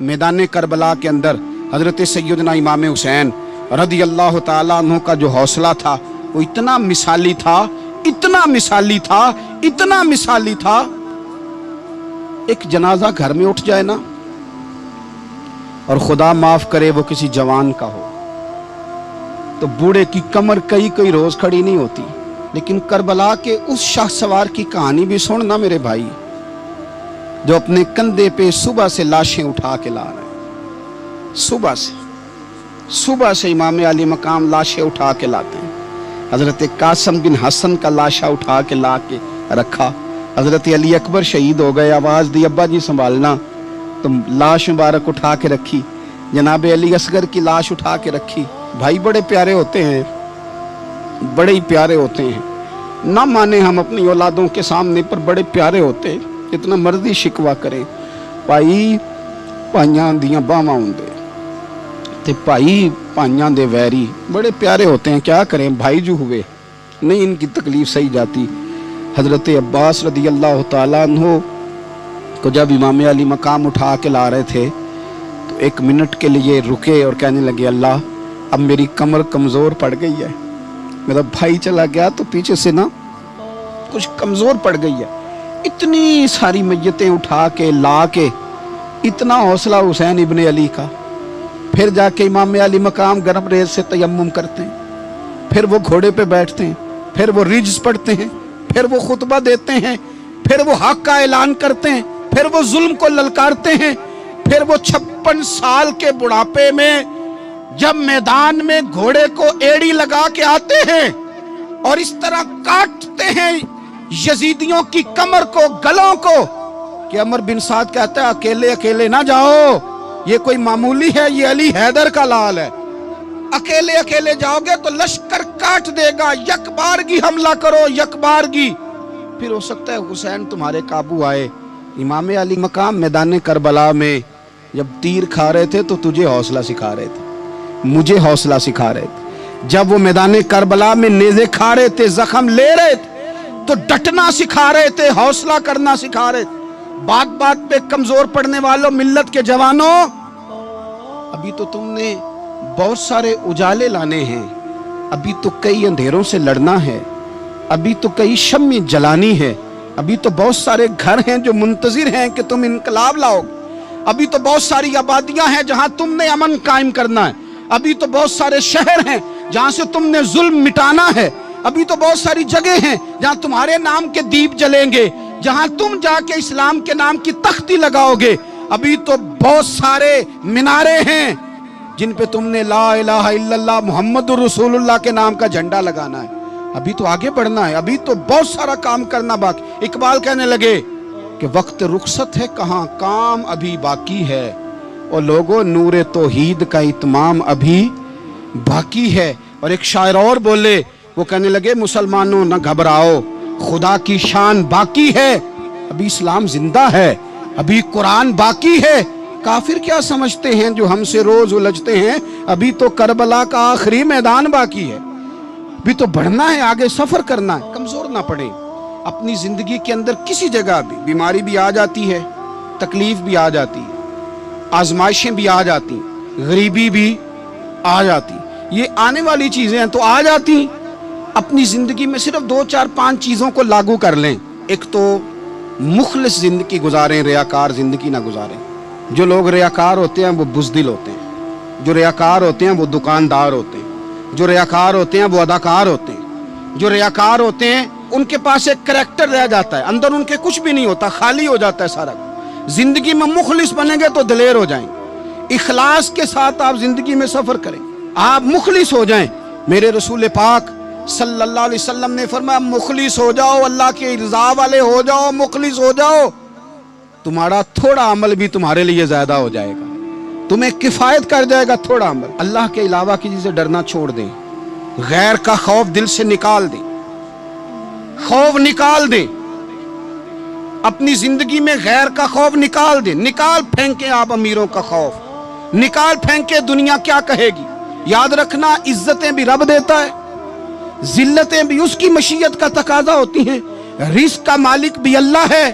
मैदान करबला के अंदर हजरत सैयदना इमाम हुसैन रदी अल्लाह ताला अन्हु का जो हौसला था वो इतना मिसाली था, इतना मिसाली था, इतना मिसाली था। एक जनाजा घर में उठ जाए ना, और खुदा माफ करे वो किसी जवान का हो, तो बूढ़े की कमर कई कई रोज खड़ी नहीं होती। लेकिन करबला के उस शाह सवार की कहानी भी सुन ना मेरे भाई, जो अपने कंधे पे सुबह से लाशें उठा के ला रहे हैं। सुबह से इमाम अली मकाम लाशें उठा के लाते हैं। हजरत कासिम बिन हसन का लाशा उठा के ला के रखा। हजरत अली अकबर शहीद हो गए, आवाज दी अब्बा जी संभालना, तो लाश मुबारक उठा के रखी। जनाब अली असगर की लाश उठा के रखी। भाई बड़े प्यारे होते हैं, बड़े ही प्यारे होते हैं। ना माने हम अपनी औलादों के सामने, पर बड़े प्यारे होते हैं। जितना मर्जी शिकवा करें, भाई भाइयां दियां बावां हुंदे ते भाई भाइयां दे वैरी बड़े प्यारे होते हैं। क्या करें, भाई जो हुए नहीं इनकी तकलीफ सही जाती। हजरत अब्बास रदी अल्लाह ताला अन्हु को जब इमाम अली मकाम उठा के ला रहे थे, तो एक मिनट के लिए रुके और कहने लगे, अल्लाह अब मेरी कमर कमज़ोर पड़ गई है। मेरा भाई चला गया तो पीछे से ना कुछ कमज़ोर पड़ गई है। इतनी सारी मैयतें उठा के ला के, इतना हौसला हुसैन इब्ने अली का। फिर जाके इमाम अली मकाम गर्म रेत से तयम्मुम करते हैं, फिर वो घोड़े पे बैठते हैं, फिर वो रिज्स पढ़ते हैं, फिर वो खुतबा देते हैं, फिर वो हक का ऐलान करते हैं, फिर वो जुल्म को ललकारते हैं, फिर वो 56 साल के बुढ़ापे में जब मैदान में घोड़े को एड़ी लगा के आते हैं और इस तरह काटते हैं यजीदियों की कमर को, गलों को, कि अमर बिन साद कहता है अकेले अकेले ना जाओ, ये कोई मामूली है, ये अली हैदर का लाल है। अकेले अकेले जाओगे तो लश्कर काट देगा, यकबारगी हमला करो, यकबारगी। फिर हो सकता है हुसैन तुम्हारे काबू आए। इमाम अली मकाम मैदान करबला में जब तीर खा रहे थे तो तुझे हौसला सिखा रहे थे, मुझे हौसला सिखा रहे थे। जब वो मैदान करबला में नेज़े खा रहे थे, जख्म ले रहे थे, तो डटना सिखा रहे थे, हौसला करना सिखा रहे थे। बात बात पे कमजोर पड़ने वालों, मिल्लत के जवानों, अभी तो तुमने बहुत सारे उजाले लाने हैं, अभी तो कई अंधेरों से लड़ना है, अभी तो कई शम्में जलानी है, अभी तो बहुत सारे घर हैं जो मुंतजिर हैं कि तुम इनकलाब लाओगे, अभी तो बहुत सारी आबादियां हैं जहां तुमने अमन कायम करना है, अभी तो बहुत सारे शहर हैं जहां से तुमने जुल्म मिटाना है, अभी तो बहुत सारी जगह हैं जहां तुम्हारे नाम के दीप जलेंगे, जहां तुम जाके इस्लाम के नाम की तख्ती लगाओगे, अभी तो बहुत सारे मीनारे हैं जिन पे तुमने ला इलाहा इल्लल्लाह मुहम्मदुर रसूलुल्लाह के नाम का झंडा लगाना है। अभी तो आगे बढ़ना है, अभी तो बहुत सारा काम करना बाकी। इकबाल कहने लगे कि वक्त रुखसत है कहाँ, काम अभी बाकी है, और लोगों नूरे तौहीद का इत्माम अभी बाकी है। और एक शायर और बोले, वो कहने लगे मुसलमानों न घबराओ, खुदा की शान बाकी है, अभी इस्लाम जिंदा है, अभी कुरान बाकी है। काफिर क्या समझते हैं जो हमसे रोज उलझते हैं, अभी तो करबला का आखिरी मैदान बाकी है, अभी तो बढ़ना है, आगे सफर करना है, कमजोर ना पड़े। अपनी जिंदगी के अंदर किसी जगह भी बीमारी भी आ जाती है, तकलीफ भी आ जाती है, आजमाइशें भी आ जाती, गरीबी भी आ जाती, ये आने वाली चीजें हैं तो आ जाती। अपनी जिंदगी में सिर्फ 2 4 5 चीजों को लागू कर लें। एक तो मुखलिस जिंदगी गुजारें, रियाकार जिंदगी ना गुजारें। जो लोग रियाकार होते हैं वो बुज़दिल होते हैं, जो रियाकार होते हैं वो दुकानदार होते हैं, जो रियाकार होते हैं वो अदाकार होते हैं, जो रियाकार होते हैं उनके पास एक करैक्टर रह जाता है, अंदर उनके कुछ भी नहीं होता, खाली हो जाता है सारा। जिंदगी में मुखलिस बनेंगे तो दिलेर हो जाएंगे। इखलास के साथ आप जिंदगी में सफर करें, आप मुखलिस हो जाएं। मेरे रसूल पाक सल्लल्लाहु अलैहि वसल्लम ने फरमाया मुखलिस हो जाओ, अल्लाह के रज़ा वाले हो जाओ, मुखलिस हो जाओ, तुम्हारा थोड़ा अमल भी तुम्हारे लिए ज्यादा हो जाएगा, तुम्हें किफायत कर जाएगा थोड़ा अमल। अल्लाह के अलावा किसी से डरना छोड़ दें, गैर का खौफ दिल से निकाल दें, खौफ निकाल दें, अपनी जिंदगी में गैर का खौफ निकाल दें। निकाल फेंके आप अमीरों का खौफ, निकाल फेंके दुनिया क्या कहेगी। याद रखना इज्जतें भी रब देता है, जिल्लतें भी उसकी मशीयत का तकाजा होती हैं, रिस्क का मालिक भी अल्लाह है।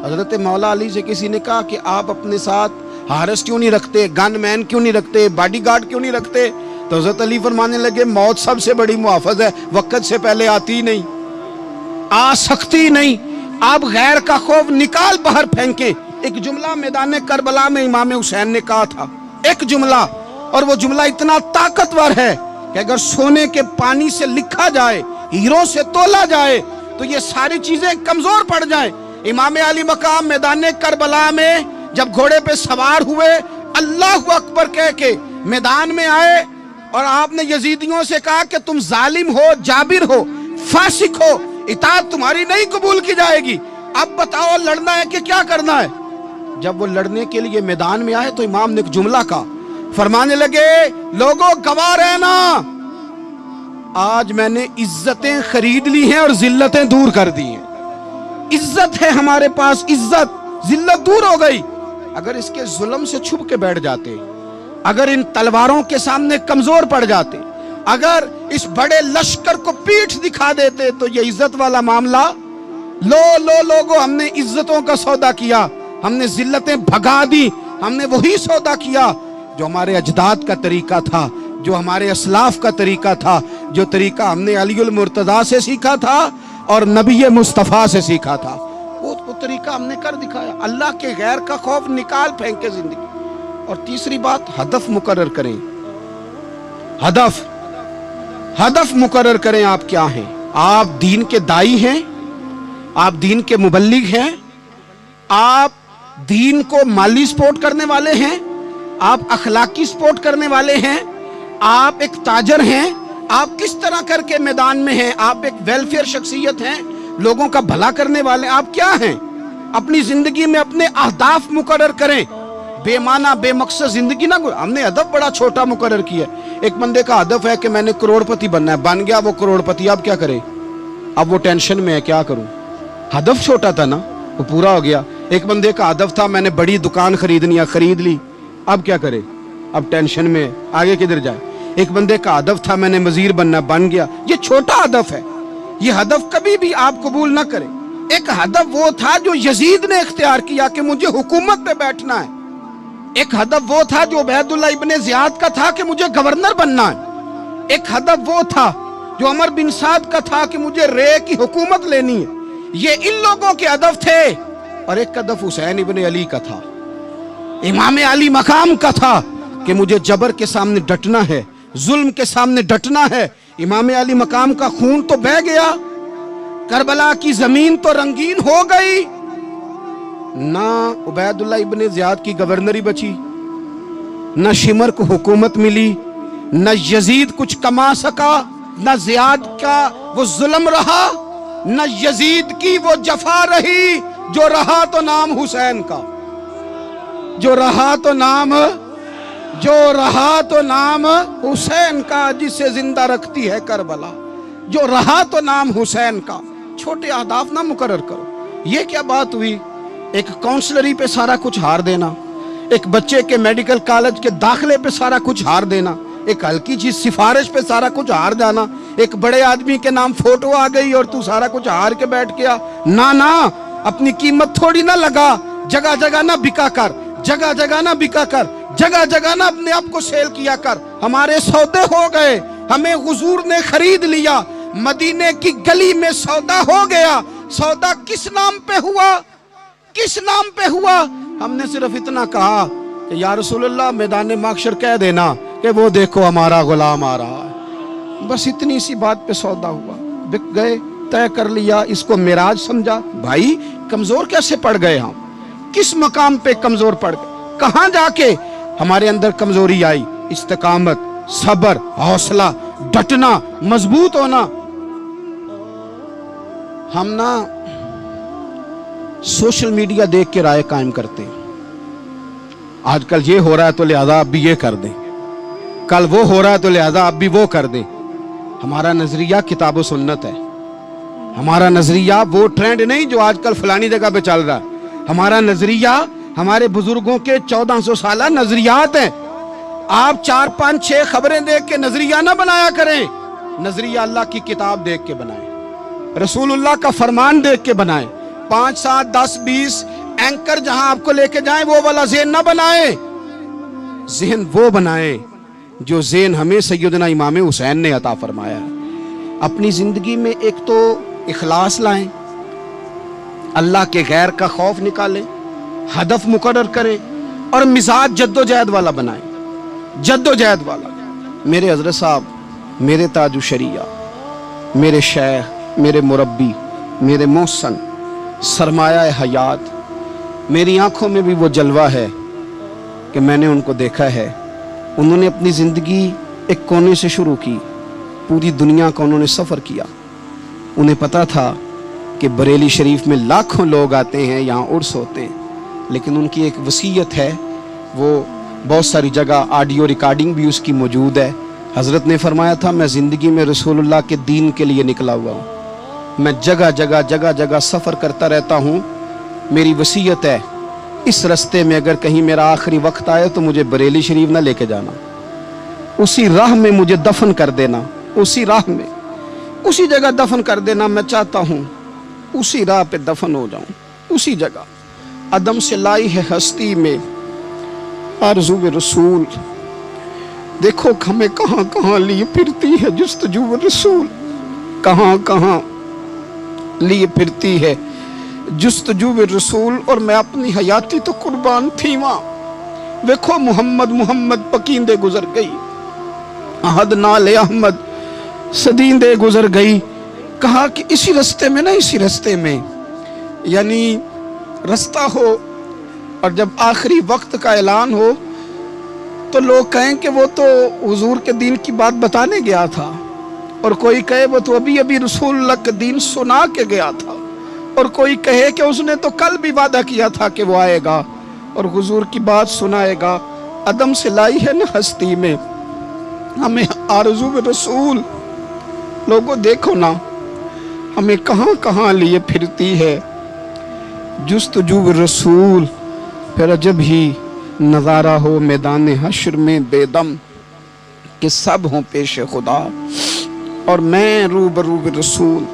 हजरत मौला अली से किसी ने कहा कि आप अपने साथ हारिस क्यों नहीं रखते, गन मैन क्यों नहीं रखते, बॉडी गार्ड क्यों नहीं रखते? तो हजरत अली फरमाने लगे मौत सबसे बड़ी मुहाफिज है, वक्त से पहले आती ही नहीं, आ सकती नहीं। आप गैर का खौफ निकाल बाहर फेंके। एक जुमला मैदान करबला में इमाम हुसैन ने कहा था, एक जुमला, और वो जुमला इतना ताकतवर है कि अगर सोने के पानी से लिखा जाए, हीरो से तोला जाए, तो ये सारी चीजें कमजोर पड़ जाए। इमाम अली मकाम मैदान करबला में जब घोड़े पे सवार हुए, अल्लाह अकबर कह के मैदान में आए, और आपने यजीदियों से कहा कि तुम जालिम हो, जाबिर हो, फासिक हो, इताअत तुम्हारी नहीं कबूल की जाएगी, अब बताओ लड़ना है कि क्या करना है? जब वो लड़ने के लिए मैदान में आए तो इमाम ने एक जुमला कहा, फरमाने लगे लोगों गवाह रहना, आज मैंने इज्जतें खरीद ली हैं और जिल्लतें दूर कर दी हैं। इज्जत है हमारे पास, इज्जत, जिल्लत दूर हो गई। अगर इसके जुल्म से छुप के बैठ जाते, अगर इन तलवारों के सामने कमजोर पड़ जाते, अगर इस बड़े लश्कर को पीठ दिखा देते, तो ये इज्जत वाला मामला, लोगों हमने इज्जतों का सौदा किया, हमने जिल्लतें भगा दी, हमने वही सौदा किया जो हमारे अजदाद का तरीका था, जो हमारे असलाफ का तरीका था, जो तरीका हमने अलीउल मुर्तजा से सीखा था और नबी मुस्तफ़ा से सीखा था, वो तरीका हमने कर दिखाया। अल्लाह के गैर का खौफ निकाल फेंके जिंदगी। और तीसरी बात, हदफ मुकर्रर करें। हदफ मुकर्रर करें। आप क्या हैं? आप दीन के दाई हैं, आप दीन के मुबल्लिग हैं, आप दीन को माली सपोर्ट करने वाले हैं, आप अखलाकी सपोर्ट करने वाले हैं, आप एक ताजर हैं, आप किस तरह करके मैदान में हैं, आप एक वेलफेयर शख्सियत हैं, लोगों का भला करने वाले, आप क्या हैं? अपनी जिंदगी में अपने अहदाफ मुकर्रर करें। बेमाना बेमकसद जिंदगी ना, हमने हदफ बड़ा छोटा मुकर्रर किया। एक बंदे का हदफ है कि मैंने करोड़पति बनना है, बन गया वो करोड़पति, अब क्या करे? अब वो टेंशन में है, क्या करूं? हदफ छोटा था ना, वो पूरा हो गया। एक बंदे का हदफ था मैंने बड़ी दुकान खरीदनी है, खरीद ली, अब क्या करे? अब टेंशन में, आगे किधर जाए? एक बंदे का हदफ था मैंने वजीर बनना, बन गया, ये छोटा हदफ है। ये हदफ कभी भी आप कबूल ना करें। एक हदफ वो था जो यजीद ने इख्तियार किया कि मुझे हुकूमत पे बैठना है। एक हदफ वो था जो उबैदुल्लाह इब्ने ज़ियाद का था कि मुझे गवर्नर बनना है। एक हदफ वो था जो उमर बिन साद का था कि मुझे रे की हुकूमत लेनी है। ये इन लोगों के हदफ थे। और एक हदफ हुसैन इब्ने अली का था, इमाम अली मकाम का था कि मुझे जबर के सामने डटना है, जुल्म के सामने डटना है। इमाम अली मकाम का खून तो बह गया, करबला की जमीन तो रंगीन हो गई, ना उबैदुल्लाह इब्ने ज़ियाद की गवर्नरी बची, न शिमर को हुकूमत मिली, न यजीद कुछ कमा सका, न ज़ियाद का वो जुल्म रहा, न यजीद की वो जफा रही। जो रहा तो नाम हुसैन का, जो रहा तो नाम हुसैन का, जिसे जिंदा रखती है करबला। जो रहा तो नाम हुसैन का। छोटे अहदाफ ना मुकर्रर करो। ये क्या बात हुई? एक काउंसलरी पे सारा कुछ हार देना, एक बच्चे के मेडिकल कॉलेज के दाखिले पे सारा कुछ हार देना, एक हल्की चीज सिफारिश पे सारा कुछ हार जाना, एक बड़े आदमी के नाम फोटो आ गई और तू सारा कुछ हार के बैठ गया। ना, अपनी कीमत थोड़ी ना लगा, जगह जगह ना बिका कर, जगह जगह ना बिका कर, जगह जगह ना अपने आप को सेल किया कर। हमारे सौदे हो गए, हमें हुजूर ने खरीद लिया, मदीने की गली में सौदा हो गया। सौदा किस नाम पे हुआ? किस नाम पे हुआ? हमने सिर्फ इतना कहा कि या रसूलल्लाह मैदान माशर कह देना कि वो देखो हमारा गुलाम आ रहा है। बस इतनी सी बात पे सौदा हुआ, बिक गए, तय कर लिया, इसको मिराज समझा। भाई कमजोर कैसे पड़ गए हम? किस मकाम पे कमजोर पड़ गए? कहां जाके हमारे अंदर कमजोरी आई? इस्तिकामत, सब्र, हौसला, डटना, मजबूत होना। हम ना सोशल मीडिया देख के राय कायम करते हैं। आजकल ये हो रहा है तो लिहाजा अब भी ये कर दें, कल वो हो रहा है तो लिहाजा अब भी वो कर दें। हमारा नजरिया किताब व सुन्नत है। हमारा नजरिया वो ट्रेंड नहीं जो आजकल फलानी जगह पे चल रहा है। हमारा नजरिया हमारे बुजुर्गों के 1400 साल नजरियात हैं। आप 4, 5, 6 खबरें देख के नजरिया ना बनाया करें। नजरिया अल्लाह की किताब देख के बनाएं, रसूलुल्लाह का फरमान देख के बनाएं। 5, 7, 10, 20 एंकर जहां आपको लेके जाएं वो वाला ज़हन ना बनाए, ज़हन वो बनाए जो ज़हन हमें सैयदना इमाम हुसैन ने अता फरमाया। अपनी ज़िंदगी में एक तो इखलास लाएं, अल्लाह के गैर का खौफ निकालें, हदफ मुकर्रर करें और मिजाज जद्दोजहद वाला बनाएं, जद्दोजहद वाला। मेरे हज़रत साहब, मेरे ताजु शरिया, मेरे शेख, मेरे मुरब्बी, मेरे मोहसन, सरमाया हयात, मेरी आंखों में भी वो जलवा है कि मैंने उनको देखा है। उन्होंने अपनी ज़िंदगी एक कोने से शुरू की, पूरी दुनिया का उन्होंने सफ़र किया। उन्हें पता था कि बरेली शरीफ में लाखों लोग आते हैं, यहाँ उर्स होते हैं, लेकिन उनकी एक वसीयत है, वो बहुत सारी जगह ऑडियो रिकॉर्डिंग भी उसकी मौजूद है। हज़रत ने फरमाया था, मैं ज़िंदगी में रसूलुल्लाह के दीन के लिए निकला हुआ हूँ, मैं जगह जगह सफ़र करता रहता हूँ। मेरी वसीयत है, इस रास्ते में अगर कहीं मेरा आखिरी वक्त आए तो मुझे बरेली शरीफ ना लेके जाना, उसी राह में मुझे दफन कर देना, उसी राह में, उसी जगह दफन कर देना। मैं चाहता हूँ उसी राह पे दफन हो जाऊँ, उसी जगह। अदम से लाई है हस्ती में आरज़ू रसूल, देखो हमें कहाँ कहाँ लिए फिरती है जुस्तजू रसूल, कहाँ कहाँ लिए फिरती है जुस्तजू रसूल। और मैं अपनी हयाती तो कुर्बान थी वहाँ। देखो मोहम्मद मोहम्मद पकींदे गुजर गई, अहद नाले अहमद सदींदे गुजर गई। कहा कि इसी रास्ते में ना, इसी रास्ते में, यानी रास्ता हो और जब आखिरी वक्त का ऐलान हो तो लोग कहें कि वो तो हुजूर के दीन की बात बताने गया था, और कोई कहे वो तो अभी अभी रसूलुल्लाह के दीन सुना के गया था, और कोई कहे कि उसने तो कल भी वादा किया था कि वो आएगा और हुजूर की बात सुनाएगा। अदम से लाई है ना हस्ती में हमें आरज़ू रसूल। लोगों देखो ना, हमें कहाँ कहाँ लिए फिरती है जुस्तजू रसूल। फिर अजब ही नज़ारा हो मैदान हश्र में बेदम कि सब हों पेश खुदा और मैं रूबरू रसूल।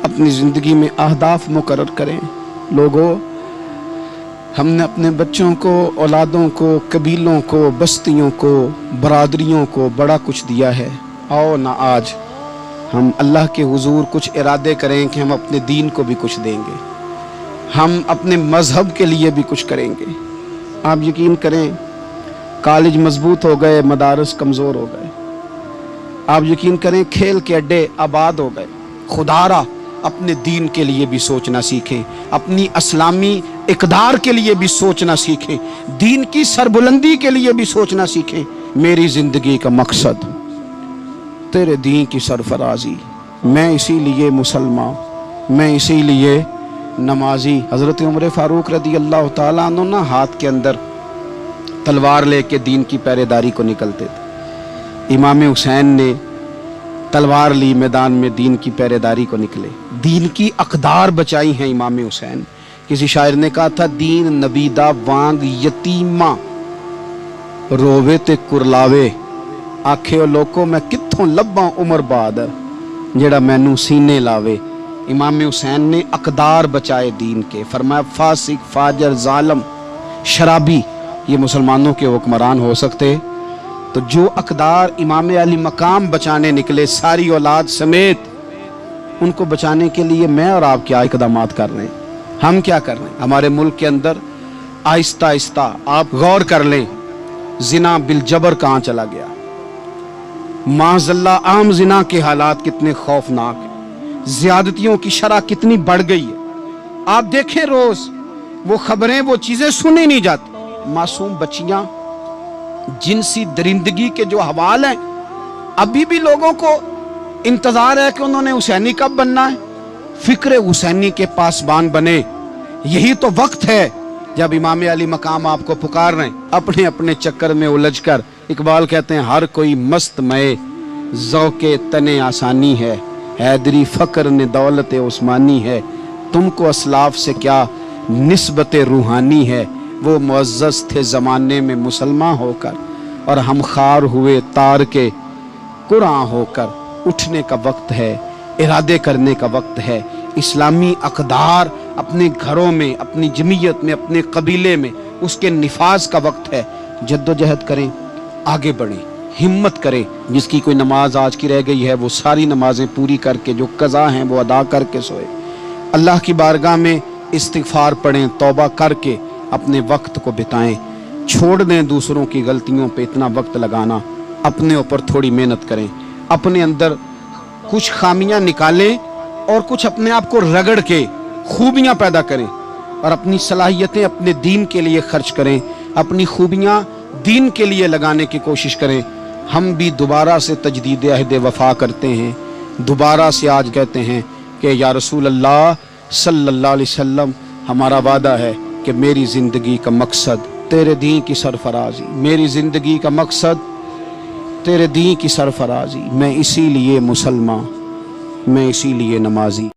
अपनी ज़िंदगी में अहदाफ मुकर्रर करें। लोगों, हमने अपने बच्चों को, औलादों को, कबीलों को, बस्तियों को, बरादरियों को बड़ा कुछ दिया है। आओ ना आज हम अल्लाह के हुजूर कुछ इरादे करें कि हम अपने दीन को भी कुछ देंगे, हम अपने मज़हब के लिए भी कुछ करेंगे। आप यकीन करें, कॉलेज मजबूत हो गए, मदारस कमज़ोर हो गए। आप यकीन करें, खेल के अड्डे आबाद हो गए। खुदारा अपने दीन के लिए भी सोचना सीखें, अपनी इस्लामी इक़दार के लिए भी सोचना सीखें, दीन की सरबुलंदी के लिए भी सोचना सीखें। मेरी ज़िंदगी का मकसद तेरे दीन की सरफराजी, मैं इसीलिए मुसलमान, मैं इसीलिए नमाजी। हज़रत उमर फ़ारूक रदी अल्लाह ताला अन्हु ना हाथ के अंदर तलवार लेके दीन की पहरेदारी को निकलते थे। इमाम हुसैन ने तलवार ली, मैदान में दीन की पहरेदारी को निकले, दीन की अक़दार बचाई हैं इमाम हुसैन। किसी शायर ने कहा था, दीन नबीदा वांग यतीमा रोवे ते कुरलावे, आखे लोको मैं कित्थों लब्बां उमर बहादुर जेड़ा मैनू सीने लावे। इमाम हुसैन ने अक़दार बचाए दीन के। फरमाया, फासिक, फाजर, जालम, शराबी ये मुसलमानों के हुक्मरान हो सकते, तो जो अक़दार इमाम अली मकाम बचाने निकले सारी औलाद समेत, उनको बचाने के लिए मैं और आप क्या इक़दामात कर रहे हैं, हम क्या कर रहे हैं। हमारे मुल्क के अंदर आहिस्ता आहिस्ता आप गौर कर लें, जिना बिल जबर कहाँ चला गया। माज़ल्लाह आम जिना के हालात कितने खौफनाक हैं, ज़्यादतियों की शरह कितनी बढ़ गई है। आप देखें, रोज वो खबरें, वो चीजें सुनी नहीं जाती। मासूम बच्चियां, जिनसी दरिंदगी के जो हवाल हैं, अभी भी लोगों को इंतजार है कि उन्होंने हुसैनी कब बनना है, फिक्र हुसैनी के पासबान बने। यही तो वक्त है जब इमाम अली मकाम आपको पुकार रहे हैं। अपने अपने चक्कर में उलझकर इकबाल कहते हैं, हर कोई मस्त मए ज़ौक़े तने आसानी है, हैदरी फ़क्र ने दौलत उस्मानी है, तुमको असलाफ से क्या निस्बत रूहानी है। वो मुअज़्ज़ज़ थे ज़माने में मुसलमान होकर, और हम खार हुए तार के कुरान होकर। उठने का वक्त है, इरादे करने का वक्त है। इस्लामी अक़दार اپنے گھروں میں، اپنی جمعیت میں، اپنے قبیلے میں اس کے نفاذ کا وقت ہے۔ جدوجہد کریں، آگے بڑھیں، ہمت کریں۔ جس کی کوئی نماز آج کی رہ گئی ہے وہ ساری نمازیں پوری کر کے، جو قضا ہیں وہ ادا کر کے سوئے۔ اللہ کی بارگاہ میں استغفار پڑھیں، توبہ کر کے اپنے وقت کو بتائیں۔ چھوڑ دیں دوسروں کی غلطیوں پہ اتنا وقت لگانا، اپنے اوپر تھوڑی محنت کریں، اپنے اندر کچھ خامیاں نکالیں اور کچھ اپنے آپ کو رگڑ کے خوبیاں پیدا کریں، اور اپنی صلاحیتیں اپنے دین کے لیے خرچ کریں، اپنی خوبیاں دین کے لیے لگانے کی کوشش کریں۔ ہم بھی دوبارہ سے تجدید عہد وفا کرتے ہیں، دوبارہ سے آج کہتے ہیں کہ یا رسول اللہ صلی اللہ علیہ وسلم، ہمارا وعدہ ہے کہ میری زندگی کا مقصد تیرے دین کی سرفرازی، میری زندگی کا مقصد تیرے دین کی سرفرازی، میں اسی لیے مسلمان، میں اسی لیے نمازی۔